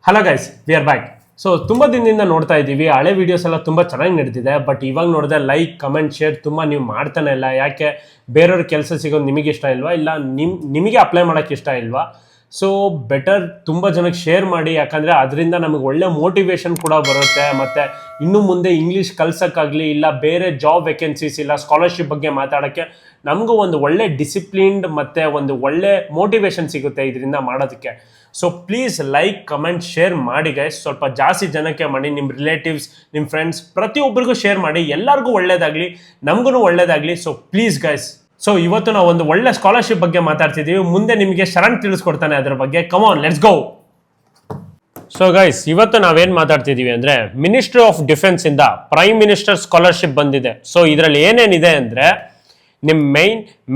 Hello guys, we are back. So ತುಂಬ ದಿನದಿಂದ ನೋಡ್ತಾ ಇದ್ದೀವಿ, ಹಳೆ ವೀಡಿಯೋಸ್ ಎಲ್ಲ ತುಂಬ ಚೆನ್ನಾಗಿ ನಡೀತಿದೆ. ಬಟ್ ಇವಾಗ ನೋಡಿದ್ರೆ ಲೈಕ್, ಕಮೆಂಟ್, ಶೇರ್ ತುಂಬ ನೀವು ಮಾಡ್ತಾನೆ ಇಲ್ಲ. ಯಾಕೆ? ಬೇರೆಯವ್ರ ಕೆಲಸ ಸಿಗೋದು ನಿಮಗೆ ಇಷ್ಟ ಇಲ್ವಾ? ಇಲ್ಲ ನಿಮಗೆ ಅಪ್ಲೈ ಮಾಡೋಕ್ಕೆ ಇಷ್ಟ ಇಲ್ವಾ? ಸೊ ಬೆಟರ್ ತುಂಬ ಜನಕ್ಕೆ ಶೇರ್ ಮಾಡಿ, ಯಾಕಂದರೆ ಅದರಿಂದ ನಮಗೆ ಒಳ್ಳೆ ಮೋಟಿವೇಶನ್ ಕೂಡ ಬರುತ್ತೆ. ಮತ್ತು ಇನ್ನು ಮುಂದೆ ಇಂಗ್ಲೀಷ್ ಕಲ್ಸೋಕ್ಕಾಗಲಿ, ಇಲ್ಲ ಬೇರೆ ಜಾಬ್ ವೇಕೆನ್ಸೀಸ್, ಇಲ್ಲ ಸ್ಕಾಲರ್ಶಿಪ್ ಬಗ್ಗೆ ಮಾತಾಡೋಕ್ಕೆ ನಮಗೂ ಒಂದು ಒಳ್ಳೆ ಡಿಸಿಪ್ಲಿನ್ಡ್ ಮತ್ತು ಒಂದು ಒಳ್ಳೆ ಮೋಟಿವೇಶನ್ ಸಿಗುತ್ತೆ ಇದರಿಂದ ಮಾಡೋದಕ್ಕೆ. So please like, comment, share ಮಾಡಿ ಗೈಸ್. ಸ್ವಲ್ಪ ಜಾಸ್ತಿ ಜನಕ್ಕೆ ಮಾಡಿ, ನಿಮ್ಮ ರಿಲೇಟಿವ್ಸ್, ನಿಮ್ಮ ಫ್ರೆಂಡ್ಸ್ ಪ್ರತಿಯೊಬ್ಬರಿಗೂ ಶೇರ್ ಮಾಡಿ. ಎಲ್ಲರಿಗೂ ಒಳ್ಳೇದಾಗಲಿ, ನಮಗೂ ಒಳ್ಳೇದಾಗಲಿ. So please guys. ಸೊ ಇವತ್ತು ನಾವು ಒಂದು ಒಳ್ಳೆ ಸ್ಕಾಲರ್ಶಿಪ್ ಬಗ್ಗೆ ಮಾತಾಡ್ತಿದ್ದೀವಿ. ಮುಂದೆ ನಿಮಗೆ ಶರಣ್ ತಿಳಿಸ್ಕೊಡ್ತಾನೆ ಅದ್ರ ಬಗ್ಗೆ. Come on, let's go. So guys, ಇವತ್ತು ನಾವೇನು ಮಾತಾಡ್ತಿದ್ದೀವಿ ಅಂದರೆ, ಮಿನಿಸ್ಟ್ರಿ ಆಫ್ ಡಿಫೆನ್ಸ್ ಇಂದ ಪ್ರೈಮ್ ಮಿನಿಸ್ಟರ್ ಸ್ಕಾಲರ್ಶಿಪ್ ಬಂದಿದೆ. ಸೊ ಇದರಲ್ಲಿ ಏನೇನಿದೆ ಅಂದರೆ, ನಿಮ್ಮ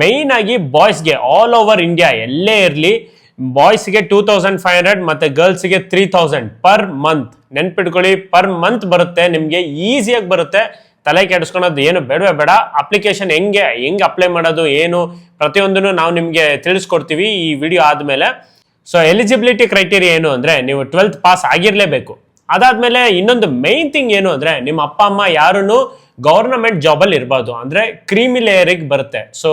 ಮೈನ್ ಆಗಿ ಬಾಯ್ಸ್ಗೆ ಆಲ್ ಓವರ್ ಇಂಡಿಯಾ ಎಲ್ಲೇ ಇರಲಿ, ಬಾಯ್ಸ್ಗೆ 2500 ಮತ್ತು ಗರ್ಲ್ಸ್ಗೆ 3000 ಪರ್ ಮಂತ್. ನೆನ್ಪಿಟ್ಕೊಳ್ಳಿ, ಪರ್ ಮಂತ್ ಬರುತ್ತೆ ನಿಮಗೆ, ಈಸಿಯಾಗಿ ಬರುತ್ತೆ. ತಲೆ ಕೆಡಿಸ್ಕೊಳೋದು ಏನು ಬೇಡವೇ ಬೇಡ. ಅಪ್ಲಿಕೇಶನ್ ಹೆಂಗೆ ಅಪ್ಲೈ ಮಾಡೋದು ಏನು ಪ್ರತಿಯೊಂದನ್ನು ನಾವು ನಿಮಗೆ ತಿಳಿಸ್ಕೊಡ್ತೀವಿ ಈ ವಿಡಿಯೋ ಆದಮೇಲೆ. ಸೊ ಎಲಿಜಿಬಿಲಿಟಿ ಕ್ರೈಟೀರಿಯಾ ಏನು ಅಂದರೆ, ನೀವು 12th ಪಾಸ್ ಆಗಿರಲೇಬೇಕು. ಅದಾದಮೇಲೆ ಇನ್ನೊಂದು ಮೈನ್ ಥಿಂಗ್ ಏನು ಅಂದರೆ, ನಿಮ್ಮ ಅಪ್ಪ ಅಮ್ಮ ಯಾರೂ ಗೌರ್ನಮೆಂಟ್ ಜಾಬಲ್ಲಿ ಇರಬಾರ್ದು, ಅಂದರೆ ಕ್ರೀಮಿ ಲೇಯರಿಗೆ ಬರುತ್ತೆ. ಸೊ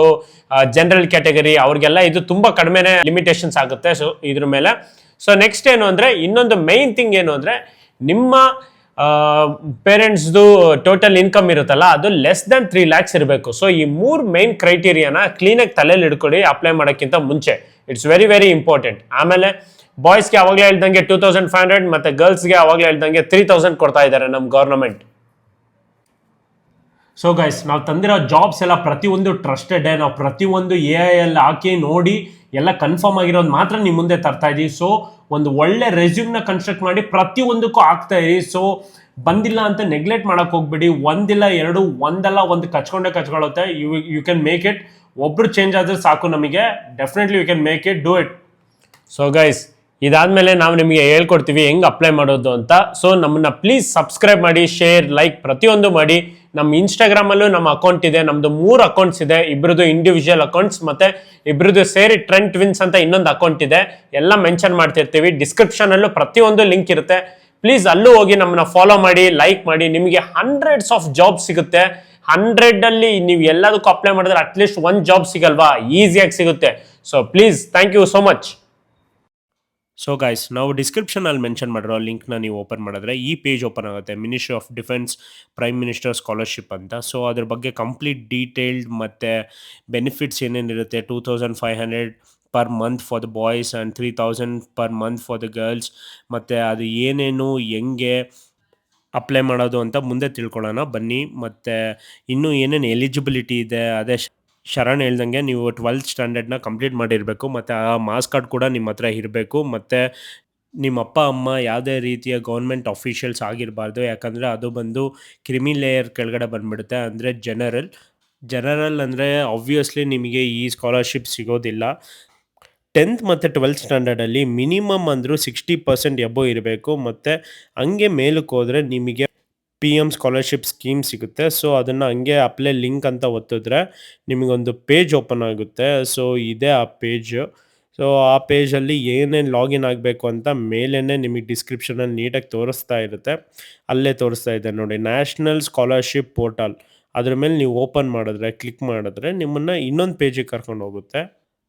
ಜನರಲ್ ಕ್ಯಾಟಗರಿ ಅವ್ರಿಗೆಲ್ಲ ಇದು ತುಂಬ ಕಡಿಮೆನೇ ಲಿಮಿಟೇಷನ್ಸ್ ಆಗುತ್ತೆ. ಸೊ ಇದ್ರ ಮೇಲೆ. ಸೊ ನೆಕ್ಸ್ಟ್ ಏನು ಅಂದರೆ, ಇನ್ನೊಂದು ಮೈನ್ ಥಿಂಗ್ ಏನು ಅಂದರೆ, ನಿಮ್ಮ ಪೇರೆಂಟ್ಸ್ದು ಟೋಟಲ್ ಇನ್ಕಮ್ ಇರುತ್ತಲ್ಲ, ಅದು ಲೆಸ್ ದೆನ್ 3 lakhs ಇರಬೇಕು. ಸೊ ಈ 3 ಮೈನ್ ಕ್ರೈಟೀರಿಯಾನ ಕ್ಲೀನಾಗಿ ತಲೆಯಲ್ಲಿ ಹಿಡ್ಕೊಳ್ಳಿ ಅಪ್ಲೈ ಮಾಡೋಕ್ಕಿಂತ ಮುಂಚೆ. It's very very important. ಆಮೇಲೆ ಬಾಯ್ಸ್ಗೆ ಅವಾಗಲೇ ಹೇಳ್ದಂಗೆ 2500 ಮತ್ತು ಗರ್ಲ್ಸ್ಗೆ ಅವಾಗಲೇ ಹೇಳ್ದಂಗೆ 3000 ಕೊಡ್ತಾ ಇದ್ದಾರೆ ನಮ್ಮ ಗೌರ್ನಮೆಂಟ್. ಸೊ ಗೈಸ್, ನಾವು ತಂದಿರೋ ಜಾಬ್ಸ್ ಎಲ್ಲ ಪ್ರತಿಯೊಂದು ಟ್ರಸ್ಟೆಡ್. ನಾವು ಪ್ರತಿಯೊಂದು AI ಹಾಕಿ ನೋಡಿ ಎಲ್ಲ ಕನ್ಫರ್ಮ್ ಆಗಿರೋದು ಮಾತ್ರ ನಿಮ್ಮ ಮುಂದೆ ತರ್ತಾ ಇದ್ದೀವಿ. ಸೊ ಒಂದು ಒಳ್ಳೆ ರೆಸ್ಯೂಮ್ನ ಕನ್ಸ್ಟ್ರಕ್ಟ್ ಮಾಡಿ ಪ್ರತಿಯೊಂದಕ್ಕೂ ಆಗ್ತಾ ಇರಿ. ಸೊ ಬಂದಿಲ್ಲ ಅಂತ ನೆಗ್ಲೆಕ್ಟ್ ಮಾಡೋಕೆ ಹೋಗ್ಬಿಡಿ. ಒಂದಿಲ್ಲ ಎರಡು, ಒಂದಲ್ಲ ಒಂದು ಕಚ್ಕೊಳ್ಳುತ್ತೆ. You can make it. ಒಬ್ರು ಚೇಂಜ್ ಆದರೆ ಸಾಕು ನಮಗೆ. Definitely you can make it, do it. So guys, ಇದಾದ್ಮೇಲೆ ನಾವು ನಿಮಗೆ ಹೇಳ್ಕೊಡ್ತೀವಿ ಹೆಂಗೆ ಅಪ್ಲೈ ಮಾಡೋದು ಅಂತ. ಸೊ ನಮ್ಮನ್ನ ಪ್ಲೀಸ್ ಸಬ್ಸ್ಕ್ರೈಬ್ ಮಾಡಿ, ಶೇರ್, ಲೈಕ್ ಪ್ರತಿಯೊಂದು ಮಾಡಿ. ನಮ್ಮ ಇನ್ಸ್ಟಾಗ್ರಾಮಲ್ಲೂ ನಮ್ಮ ಅಕೌಂಟ್ ಇದೆ. ನಮ್ಮದು 3 ಅಕೌಂಟ್ಸ್ ಇದೆ. ಇಬ್ಬರದು ಇಂಡಿವಿಜುವಲ್ ಅಕೌಂಟ್ಸ್ ಮತ್ತು ಇಬ್ಬರದು ಸೇರಿ ಟ್ರೆಂಡ್ ಟ್ವಿನ್ಸ್ ಅಂತ ಇನ್ನೊಂದು ಅಕೌಂಟ್ ಇದೆ. ಎಲ್ಲ ಮೆನ್ಷನ್ ಮಾಡ್ತಿರ್ತೀವಿ. ಡಿಸ್ಕ್ರಿಪ್ಷನಲ್ಲೂ ಪ್ರತಿಯೊಂದು ಲಿಂಕ್ ಇರುತ್ತೆ. ಪ್ಲೀಸ್ ಅಲ್ಲೂ ಹೋಗಿ ನಮ್ಮನ್ನ ಫಾಲೋ ಮಾಡಿ, ಲೈಕ್ ಮಾಡಿ. ನಿಮಗೆ ಹಂಡ್ರೆಡ್ಸ್ ಆಫ್ ಜಾಬ್ ಸಿಗುತ್ತೆ. 100 ನೀವು ಎಲ್ಲದಕ್ಕೂ ಅಪ್ಲೈ ಮಾಡಿದ್ರೆ ಅಟ್ಲೀಸ್ಟ್ 1 ಜಾಬ್ ಸಿಗಲ್ವಾ? ಈಸಿಯಾಗಿ ಸಿಗುತ್ತೆ. So please, thank you so much. So guys, ನಾವು ಡಿಸ್ಕ್ರಿಪ್ಷನಲ್ಲಿ ಮೆನ್ಷನ್ ಮಾಡಿರೋ ಲಿಂಕ್ನ ನೀವು ಓಪನ್ ಮಾಡಿದ್ರೆ ಈ ಪೇಜ್ ಓಪನ್ ಆಗುತ್ತೆ, ministry of defence prime minister scholarship ಅಂತ. ಸೊ ಅದ್ರ ಬಗ್ಗೆ ಕಂಪ್ಲೀಟ್ ಡೀಟೇಲ್ಡ್ ಮತ್ತು ಬೆನಿಫಿಟ್ಸ್ ಏನೇನಿರುತ್ತೆ, 2500 per month for the boys and 3000 per month for the girls, ಮತ್ತು ಅದು ಏನೇನು ಹೆಂಗೆ ಅಪ್ಲೈ ಮಾಡೋದು ಅಂತ ಮುಂದೆ ತಿಳ್ಕೊಳ್ಳೋಣ ಬನ್ನಿ. ಮತ್ತು ಇನ್ನೂ ಏನೇನು ಎಲಿಜಿಬಿಲಿಟಿ ಇದೆ, ಅದೇ ಶರಣ್ ಹೇಳ್ದಂಗೆ ನೀವು 12th ಸ್ಟ್ಯಾಂಡರ್ಡ್ನ ಕಂಪ್ಲೀಟ್ ಮಾಡಿರಬೇಕು. ಮತ್ತು ಆ ಮಾರ್ಕ್ಸ್ ಕಾರ್ಡ್ ಕೂಡ ನಿಮ್ಮ ಹತ್ರ ಇರಬೇಕು. ಮತ್ತು ನಿಮ್ಮ ಅಪ್ಪ ಅಮ್ಮ ಯಾವುದೇ ರೀತಿಯ ಗೌರ್ಮೆಂಟ್ ಅಫಿಷಿಯಲ್ಸ್ ಆಗಿರಬಾರ್ದು. ಯಾಕಂದರೆ ಅದು ಬಂದು ಕ್ರಿಮಿ ಲೇಯರ್ ಕೆಳಗಡೆ ಬಂದುಬಿಡುತ್ತೆ. ಅಂದರೆ ಜನರಲ್ ಅಂದರೆ ಆಬ್ವಿಯಸ್ಲಿ ನಿಮಗೆ ಈ ಸ್ಕಾಲರ್ಶಿಪ್ ಸಿಗೋದಿಲ್ಲ. 10th ಮತ್ತು 12th ಸ್ಟ್ಯಾಂಡರ್ಡಲ್ಲಿ ಮಿನಿಮಮ್ ಅಂದರೂ 60% ಎಬೋ ಇರಬೇಕು. ಮತ್ತು ಹಂಗೆ ಮೇಲಕ್ಕೆ ಹೋದರೆ ನಿಮಗೆ PM ಸ್ಕಾಲರ್ಶಿಪ್ ಸ್ಕೀಮ್ ಸಿಗುತ್ತೆ. ಸೊ ಅದನ್ನು ಹಂಗೆ ಅಪ್ಲೈ ಲಿಂಕ್ ಅಂತ ಒತ್ತಿದ್ರೆ ನಿಮಗೊಂದು ಪೇಜ್ ಓಪನ್ ಆಗುತ್ತೆ. ಸೊ ಇದೇ ಆ ಪೇಜು. ಸೊ ಆ ಪೇಜಲ್ಲಿ ಏನೇನು ಲಾಗಿನ್ ಆಗಬೇಕು ಅಂತ ಮೇಲೇ ನಿಮಗೆ ಡಿಸ್ಕ್ರಿಪ್ಷನಲ್ಲಿ ನೀಟಾಗಿ ತೋರಿಸ್ತಾ ಇರುತ್ತೆ. ಅಲ್ಲೇ ತೋರಿಸ್ತಾ ಇದೆ ನೋಡಿ, ನ್ಯಾಷನಲ್ ಸ್ಕಾಲರ್ಶಿಪ್ ಪೋರ್ಟಲ್. ಅದ್ರ ಮೇಲೆ ನೀವು ಓಪನ್ ಮಾಡಿದ್ರೆ, ಕ್ಲಿಕ್ ಮಾಡಿದ್ರೆ ನಿಮ್ಮನ್ನು ಇನ್ನೊಂದು ಪೇಜಿಗೆ ಕರ್ಕೊಂಡು ಹೋಗುತ್ತೆ.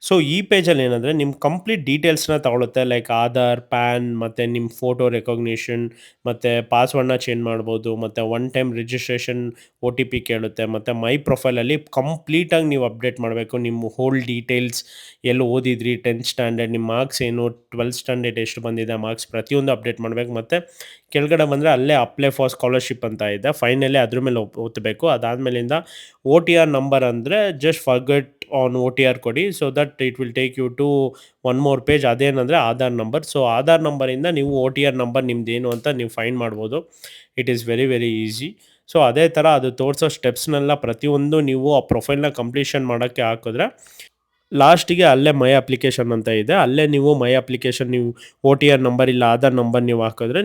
ಸೊ ಈ ಪೇಜಲ್ಲಿ ಏನಂದರೆ ನಿಮ್ಮ ಕಂಪ್ಲೀಟ್ ಡೀಟೇಲ್ಸ್ನ ತಗೊಳುತ್ತೆ. ಲೈಕ್ ಆಧಾರ್, ಪ್ಯಾನ್, ಮತ್ತು ನಿಮ್ಮ ಫೋಟೋ ರೆಕಗ್ನಿಷನ್, ಮತ್ತು ಪಾಸ್ವರ್ಡ್ನ ಚೇಂಜ್ ಮಾಡ್ಬೋದು, ಮತ್ತು 1 ಟೈಮ್ ರಿಜಿಸ್ಟ್ರೇಷನ್ OTP ಕೇಳುತ್ತೆ. ಮತ್ತು ಮೈ ಪ್ರೊಫೈಲಲ್ಲಿ ಕಂಪ್ಲೀಟಾಗಿ ನೀವು ಅಪ್ಡೇಟ್ ಮಾಡಬೇಕು. ನಿಮ್ಮ ಹೋಲ್ ಡೀಟೇಲ್ಸ್, ಎಲ್ಲಿ ಓದಿದ್ರಿ, 10th ಸ್ಟ್ಯಾಂಡರ್ಡ್, ನಿಮ್ಮ ಮಾರ್ಕ್ಸ್ ಏನು, 12th ಸ್ಟ್ಯಾಂಡರ್ಡ್ ಎಷ್ಟು ಬಂದಿದೆ ಮಾರ್ಕ್ಸ್, ಪ್ರತಿಯೊಂದು ಅಪ್ಡೇಟ್ ಮಾಡಬೇಕು. ಮತ್ತು ಕೆಳಗಡೆ ಬಂದರೆ ಅಲ್ಲೇ ಅಪ್ಲೈ ಫಾರ್ ಸ್ಕಾಲರ್ಶಿಪ್ ಅಂತ ಇದೆ. ಫೈನಲಿ ಅದ್ರ ಮೇಲೆ ಒತ್ತಬೇಕು. ಅದಾದಮೇಲಿಂದ OTR ನಂಬರ್ ಅಂದರೆ ಜಸ್ಟ್ ಫರ್ಗೆಟ್ ಆನ್ OTR ಕೊಡಿ. So that it will take you to 1 more page. ಅದೇನಂದರೆ ಆಧಾರ್ ನಂಬರ್. ಸೊ ಆಧಾರ್ ನಂಬರಿಂದ ನೀವು OTR ನಂಬರ್ ನಿಮ್ಮದೇನು ಅಂತ ನೀವು ಫೈಂಡ್ ಮಾಡ್ಬೋದು. It is very very easy. So ಅದೇ ಥರ ಅದು ತೋರಿಸೋ ಸ್ಟೆಪ್ಸ್ನೆಲ್ಲ ಪ್ರತಿಯೊಂದು ನೀವು ಆ ಪ್ರೊಫೈಲ್ನ ಕಂಪ್ಲೀಷನ್ ಮಾಡೋಕ್ಕೆ ಹಾಕಿದ್ರೆ ಲಾಸ್ಟಿಗೆ ಅಲ್ಲೇ ಮೈ ಅಪ್ಲಿಕೇಶನ್ ಅಂತ ಇದೆ. ಅಲ್ಲೇ ನೀವು ಮೈ ಅಪ್ಲಿಕೇಶನ್, ನೀವು OTR ನಂಬರ್ ಇಲ್ಲ ಆಧಾರ್ ನಂಬರ್ ನೀವು ಹಾಕಿದ್ರೆ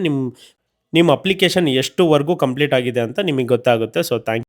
ನಿಮ್ಮ ಅಪ್ಲಿಕೇಶನ್ ಎಷ್ಟುವರೆಗೂ ಕಂಪ್ಲೀಟ್ ಆಗಿದೆ ಅಂತ ನಿಮಗೆ ಗೊತ್ತಾಗುತ್ತೆ. So thank you.